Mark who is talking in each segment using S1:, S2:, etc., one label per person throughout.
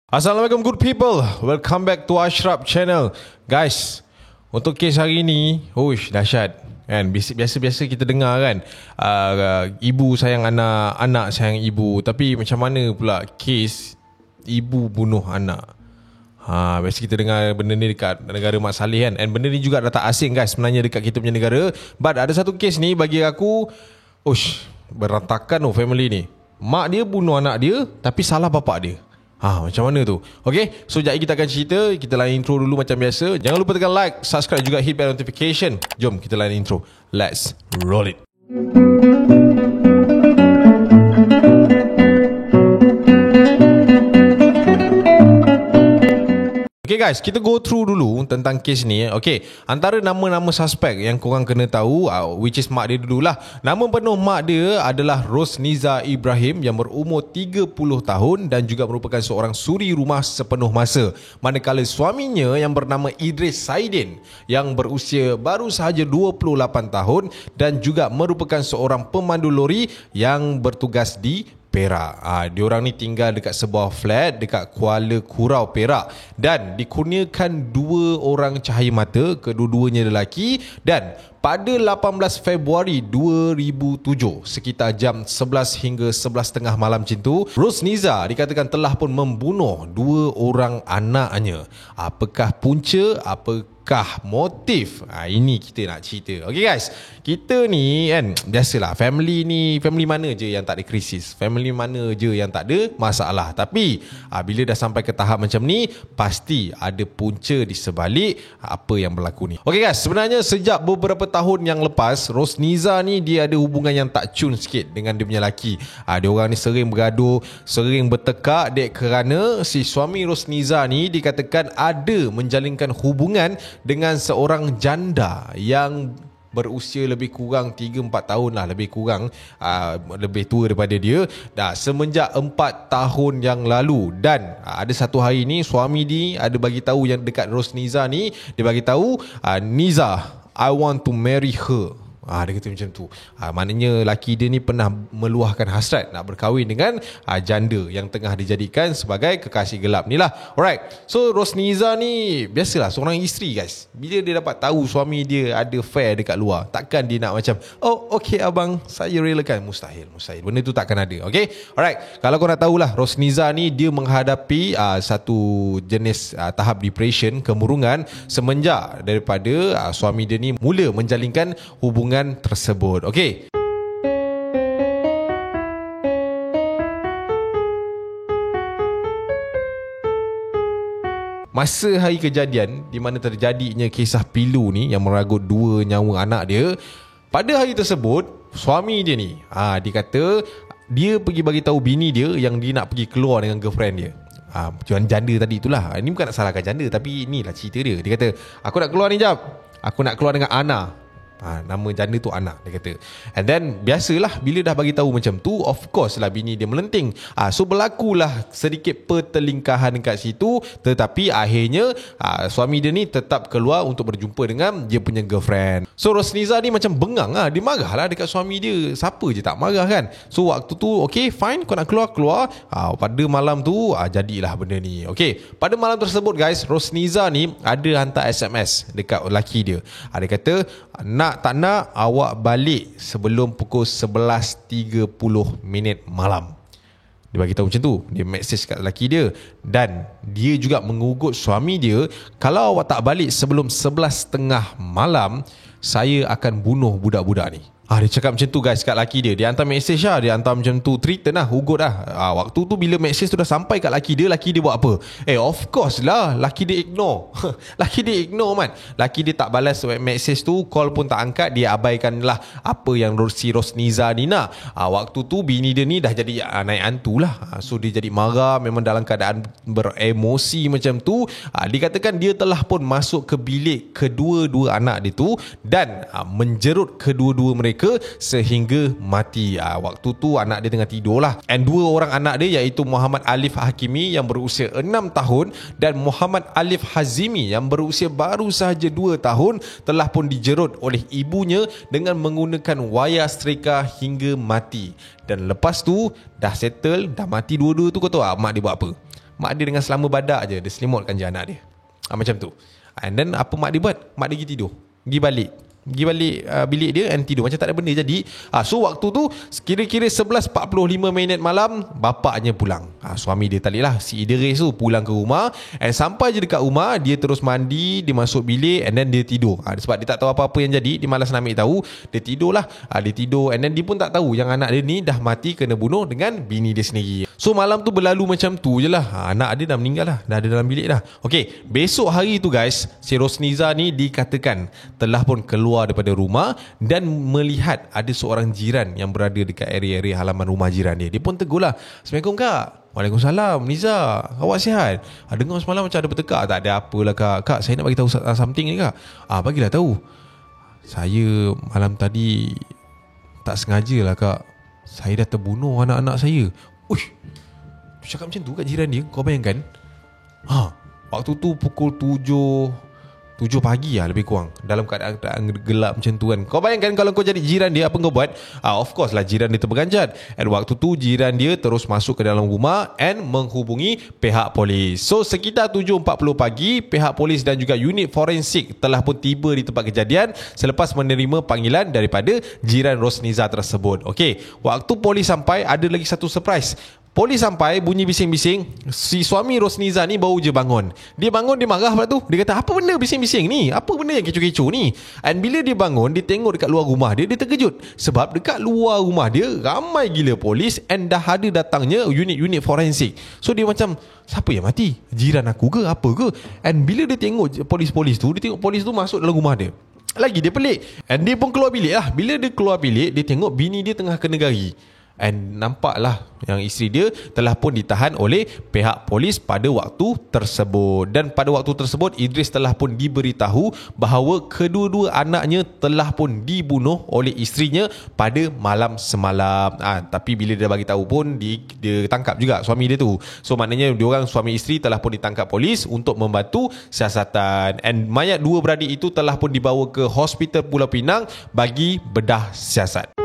S1: Assalamualaikum good people. Welcome back to Ashraf channel. Guys, untuk kes hari ni, dahsyat kan. Biasa-biasa kita dengar kan, ibu sayang anak, anak sayang ibu. Tapi macam mana pula kes ibu bunuh anak? Biasa kita dengar benda ni dekat negara Mat Salleh kan. And benda ni juga dah tak asing guys sebenarnya dekat kita punya negara. But ada satu kes ni bagi aku, berantakan family ni. Mak dia bunuh anak dia tapi salah bapak dia. Macam mana tu? Okay, so jap kita akan cerita. Kita lain intro dulu macam biasa. Jangan lupa tekan like, subscribe juga hit bell notification. Jom kita lain intro. Let's roll it. Okay guys, kita go through dulu tentang kes ni. Okay, antara nama-nama suspek yang korang kena tahu, which is mak dia dululah. Nama penuh mak dia adalah Rosniza Ibrahim yang berumur 30 tahun dan juga merupakan seorang suri rumah sepenuh masa. Manakala suaminya yang bernama Idris Saidin yang berusia baru sahaja 28 tahun dan juga merupakan seorang pemandu lori yang bertugas di Perak. Diorang ni tinggal dekat sebuah flat dekat Kuala Kurau, Perak, dan dikurniakan dua orang cahaya mata, kedua-duanya lelaki. Dan pada 18 Februari 2007 sekitar jam 11 hingga 11.30 malam macam tu, Rosniza dikatakan telah pun membunuh dua orang anaknya. Apakah punca? Apakah motif? Ini kita nak cerita. Okay guys, kita ni kan biasalah, family ni, family mana je yang tak ada krisis, family mana je yang tak ada masalah. Tapi bila dah sampai ke tahap macam ni, pasti ada punca di sebalik apa yang berlaku ni. Okay guys, sebenarnya sejak beberapa tahun yang lepas, Rosniza ni dia ada hubungan yang tak cun sikit dengan dia punya laki. Dia orang ni sering bergaduh, sering bertekak dek kerana si suami Rosniza ni dikatakan ada menjalinkan hubungan dengan seorang janda yang berusia lebih kurang 3-4 tahun lah, lebih kurang lebih tua daripada dia semenjak 4 tahun yang lalu. Dan ada satu hari ni suami ni ada bagi tahu yang dekat Rosniza ni, dia bagi tahu, Niza, I want to marry her. Dia kata macam tu. Maknanya laki dia ni pernah meluahkan hasrat nak berkahwin dengan janda yang tengah dijadikan sebagai kekasih gelap ni lah. Alright, so Rosniza ni biasalah seorang isteri guys. Bila dia dapat tahu suami dia ada affair dekat luar, takkan dia nak macam, okay abang, saya relakan. Mustahil. Benda tu takkan ada. Okay, alright, kalau kau nak tahulah, Rosniza ni dia menghadapi satu jenis tahap depression, kemurungan, semenjak daripada suami dia ni mula menjalinkan hubungan tersebut. Okey. Masa hari kejadian di mana terjadinya kisah pilu ni yang meragut dua nyawa anak dia, pada hari tersebut suami dia ni dia kata dia pergi bagi tahu bini dia yang dia nak pergi keluar dengan girlfriend dia. Tuan janda tadi itulah. Ini bukan nak salahkan janda, tapi inilah cerita dia. Dia kata, aku nak keluar ni jap. Aku nak keluar dengan Ana. Nama janda tu anak, dia kata. And then biasalah bila dah bagi tahu macam tu, of course lah bini dia melenting. So berlakulah sedikit pertelingkahan dekat situ. Tetapi akhirnya suami dia ni tetap keluar untuk berjumpa dengan dia punya girlfriend. So Rosniza ni macam bengang dia marah lah dekat suami dia. Siapa je tak marah kan. So waktu tu okay fine, kau nak keluar. Pada malam tu jadilah benda ni. Okay, pada malam tersebut guys, Rosniza ni ada hantar SMS dekat lelaki dia. Dia kata, nak tak nak awak balik sebelum pukul 11.30 malam. Dia bagi tahu macam tu. Dia message kat lelaki dia. Dan dia juga mengugut suami dia, kalau awak tak balik sebelum 11.30 malam, saya akan bunuh budak-budak ni. Dia cakap macam tu guys kat laki dia. Dia hantar message lah. Dia hantar macam tu, threaten lah, ugut lah. Waktu tu bila message tu dah sampai kat laki dia buat apa? Of course lah, laki dia ignore. Laki dia ignore man. Laki dia tak balas message tu, call pun tak angkat. Dia abaikan lah apa yang si Rosniza ni nak. Waktu tu bini dia ni dah jadi naik hantu lah. So dia jadi marah, memang dalam keadaan beremosi macam tu. Dikatakan dia telah pun masuk ke bilik kedua-dua anak dia tu dan menjerut kedua-dua mereka sehingga mati. Waktu tu anak dia tengah tidur lah. And dua orang anak dia iaitu Muhammad Alif Hakimi yang berusia 6 tahun dan Muhammad Alif Hazimi yang berusia baru sahaja 2 tahun telah pun dijerut oleh ibunya dengan menggunakan wayar setrika hingga mati. Dan lepas tu dah settle, dah mati dua-dua tu, kau tahu mak dia buat apa? mak dia dengan selama badak je dia selimutkan je anak dia. Macam tu. And then apa mak dia buat? Mak dia pergi tidur, pergi balik bilik dia and tidur macam tak ada benda jadi. So waktu tu kira-kira 11.45 minit malam bapaknya pulang. Suami dia tadi lah, si Idris tu pulang ke rumah, and sampai je dekat rumah dia terus mandi, dia masuk bilik and then dia tidur. Sebab dia tak tahu apa-apa yang jadi, dia malas nak ambil tahu, dia tidur lah. Dia tidur and then dia pun tak tahu yang anak dia ni dah mati kena bunuh dengan bini dia sendiri. So malam tu berlalu macam tu je lah. Anak dia dah meninggal lah, dah ada dalam bilik dah. Okay, besok hari tu guys, si Rosniza ni dikatakan telah pun keluar daripada rumah dan melihat ada seorang jiran yang berada dekat area-area halaman rumah jiran dia. Dia pun tegur lah, Assalamualaikum kak. Waalaikumsalam Niza, awak sihat? Dengar semalam macam ada bertekak. Tak ada apalah kak. Kak, saya nak bagi tahu something ni kak. Bagilah tahu. Saya malam tadi tak sengaja lah kak, saya dah terbunuh anak-anak saya. Uish, cakap macam tu kat jiran dia. Kau bayangkan, waktu tu pukul 7 pagi lah lebih kurang, dalam keadaan gelap macam tu kan. Kau bayangkan kalau kau jadi jiran dia, apa kau buat? Of course lah jiran dia terpeganjat. And waktu tu jiran dia terus masuk ke dalam rumah and menghubungi pihak polis. So sekitar 7.40 pagi, pihak polis dan juga unit forensik telah pun tiba di tempat kejadian selepas menerima panggilan daripada jiran Rosniza tersebut. Okay, waktu polis sampai ada lagi satu surprise. Polis sampai, bunyi bising-bising. Si suami Rosniza ni baru je bangun. Dia bangun, dia marah pula tu. Dia kata, apa benda bising-bising ni? Apa benda yang kecoh-kecoh ni? And bila dia bangun, dia tengok dekat luar rumah dia, dia terkejut. Sebab dekat luar rumah dia, ramai gila polis and dah ada datangnya unit-unit forensik. So dia macam, siapa yang mati? Jiran aku ke? Apa ke? And bila dia tengok polis-polis tu, dia tengok polis tu masuk dalam rumah dia. Lagi dia pelik. And dia pun keluar bilik lah. Bila dia keluar bilik, dia tengok bini dia tengah kena gari. And nampaklah yang isteri dia telah pun ditahan oleh pihak polis pada waktu tersebut. Dan pada waktu tersebut Idris telah pun diberitahu bahawa kedua-dua anaknya telah pun dibunuh oleh isterinya pada malam semalam. Tapi bila dia bagi tahu pun dia tangkap juga suami dia tu. So maknanya diorang suami isteri telah pun ditangkap polis untuk membantu siasatan. And mayat dua beradik itu telah pun dibawa ke Hospital Pulau Pinang bagi bedah siasat.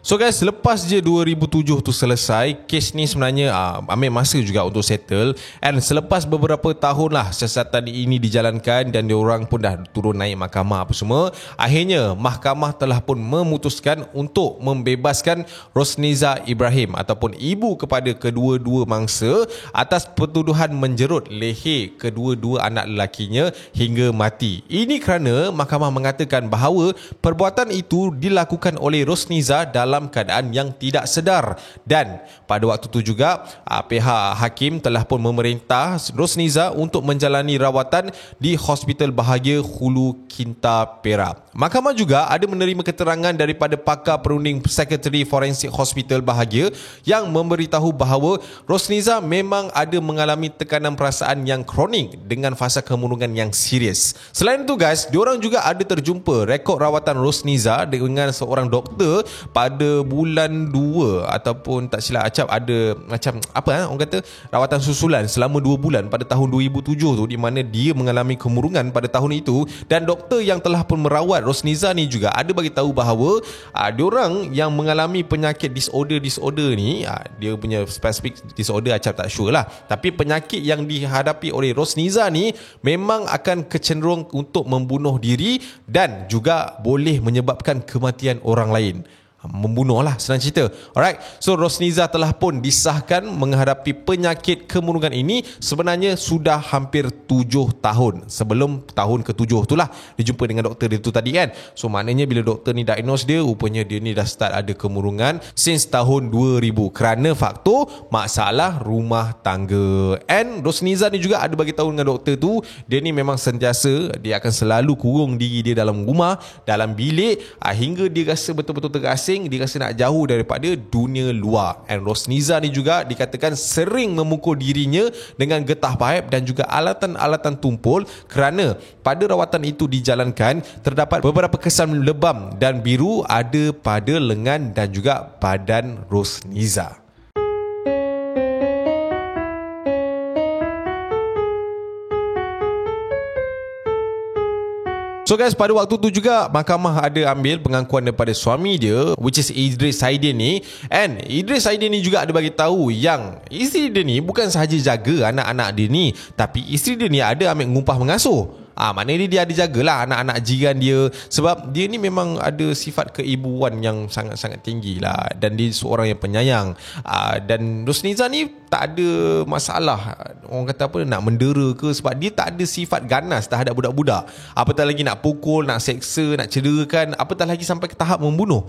S1: So guys, lepas je 2007 tu selesai, kes ni sebenarnya ambil masa juga untuk settle. And selepas beberapa tahun lah siasatan ini dijalankan dan diorang pun dah turun naik mahkamah apa semua, akhirnya mahkamah telah pun memutuskan untuk membebaskan Rosniza Ibrahim ataupun ibu kepada kedua-dua mangsa atas pertuduhan menjerut leher kedua-dua anak lelakinya hingga mati. Ini kerana mahkamah mengatakan bahawa perbuatan itu dilakukan oleh Rosniza dalam keadaan yang tidak sedar. Dan pada waktu itu juga pihak hakim telah pun memerintah Rosniza untuk menjalani rawatan di Hospital Bahagia Hulu Kinta Perak. Mahkamah juga ada menerima keterangan daripada pakar perunding Secretary Forensik Hospital Bahagia yang memberitahu bahawa Rosniza memang ada mengalami tekanan perasaan yang kronik dengan fasa kemurungan yang serius. Selain itu guys, diorang juga ada terjumpa rekod rawatan Rosniza dengan seorang doktor pada bulan 2 ataupun tak silap acap ada macam orang kata rawatan susulan selama 2 bulan pada tahun 2007 tu, di mana dia mengalami kemurungan pada tahun itu. Dan doktor yang telah pun merawat Rosniza ni juga ada bagi tahu bahawa diorang yang mengalami penyakit disorder ni, dia punya specific disorder acap tak sure lah, tapi penyakit yang dihadapi oleh Rosniza ni memang akan kecenderung untuk membunuh diri dan juga boleh menyebabkan kematian orang lain. Membunuh lah, senang cerita. Alright, so Rosniza telah pun disahkan menghadapi penyakit kemurungan ini sebenarnya sudah hampir 7 tahun. Sebelum tahun ke-7 tu lah dia jumpa dengan doktor dia tu tadi kan. So maknanya bila doktor ni diagnose dia, rupanya dia ni dah start ada kemurungan since tahun 2000 kerana faktor masalah rumah tangga. And Rosniza ni juga ada bagi tahu dengan doktor tu, dia ni memang sentiasa dia akan selalu kurung diri dia dalam rumah, dalam bilik, hingga dia rasa betul-betul terasing, dia rasa nak jauh daripada dunia luar. And Rosniza ni juga dikatakan sering memukul dirinya dengan getah paip dan juga alatan-alatan tumpul kerana pada rawatan itu dijalankan terdapat beberapa kesan lebam dan biru ada pada lengan dan juga badan Rosniza. So guys, pada waktu tu juga mahkamah ada ambil pengakuan daripada suami dia, which is Idris Saidin ni. And Idris Saidin ni juga ada bagi tahu yang isteri dia ni bukan sahaja jaga anak-anak dia ni, tapi isteri dia ni ada ambil ngumpah mengasuh. Maknanya dia ada jagalah anak-anak jiran dia. Sebab dia ni memang ada sifat keibuan yang sangat-sangat tinggi lah. Dan dia seorang yang penyayang. Dan Rosniza ni tak ada masalah, orang kata apa, nak mendera ke. Sebab dia tak ada sifat ganas terhadap budak-budak. Apatah lagi nak pukul, nak seksa, nak cederakan. Apatah lagi sampai ke tahap membunuh.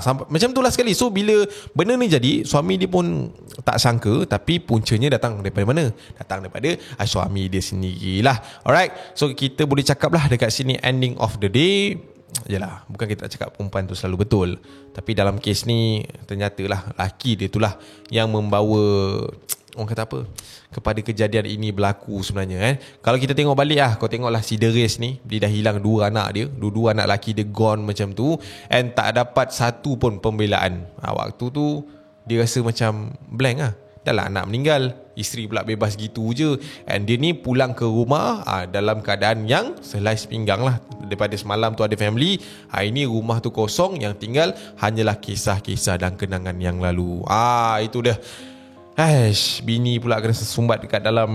S1: Sampai, macam itulah sekali. So bila benda ni jadi, suami dia pun tak sangka, tapi puncanya datang daripada mana? Datang daripada suami dia sendirilah. Alright, so kita boleh cakap lah dekat sini, ending of the day, yalah, bukan kita nak cakap perempuan tu selalu betul, tapi dalam kes ni ternyatalah laki dia itulah yang membawa, orang kata apa, kepada kejadian ini berlaku sebenarnya. Kalau kita tengok balik kau tengoklah si Deris ni, dia dah hilang dua anak dia, dua anak laki dia gone macam tu, and tak dapat satu pun pembelaan. Waktu tu dia rasa macam blank dah lah anak meninggal, isteri pula bebas gitu je, and dia ni pulang ke rumah dalam keadaan yang selai sepinggang lah. Daripada semalam tu ada family, ini rumah tu kosong, yang tinggal hanyalah kisah-kisah dan kenangan yang lalu. Itu dah. Bini pula kena sesumbat dekat dalam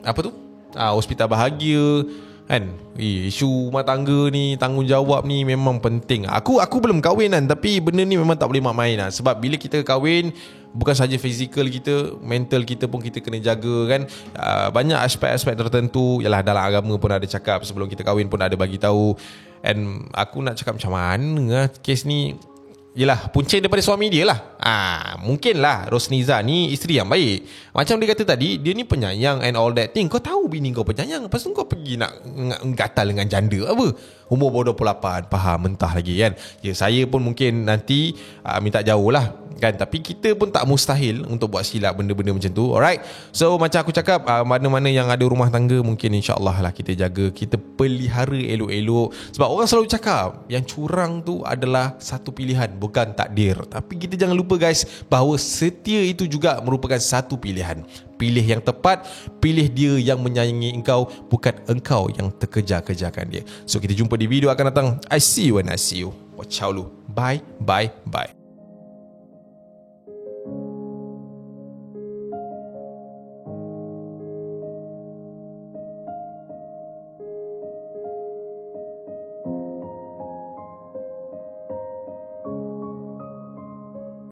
S1: apa tu? Hospital bahagia kan. Isu rumah tangga ni, tanggungjawab ni memang penting. Aku belum kahwin kan, tapi benda ni memang tak boleh main sebab bila kita kahwin, bukan saja fizikal kita, mental kita pun kita kena jaga kan. Banyak aspek-aspek tertentu. Yalah, dalam agama pun ada cakap, sebelum kita kahwin pun ada bagi tahu. And aku nak cakap macam mana kes ni, yelah, punca daripada suami dia lah. Mungkinlah Rosniza ni isteri yang baik. Macam dia kata tadi, dia ni penyayang and all that thing. Kau tahu bini kau penyayang, lepas tu kau pergi nak gatal dengan janda apa? Umur baru 28, faham, mentah lagi kan. Saya pun mungkin nanti minta jauh lah kan, tapi kita pun tak mustahil untuk buat silap benda-benda macam tu. Alright, so macam aku cakap, mana-mana yang ada rumah tangga, mungkin insyaAllah lah kita jaga, kita pelihara elok-elok. Sebab orang selalu cakap yang curang tu adalah satu pilihan, bukan takdir. Tapi kita jangan lupa guys, bahawa setia itu juga merupakan satu pilihan. Pilih yang tepat, pilih dia yang menyayangi engkau, bukan engkau yang terkejar-kejarkan dia. So kita jumpa di video akan datang. I see you when I see you. Ciao lu. Bye, bye, bye.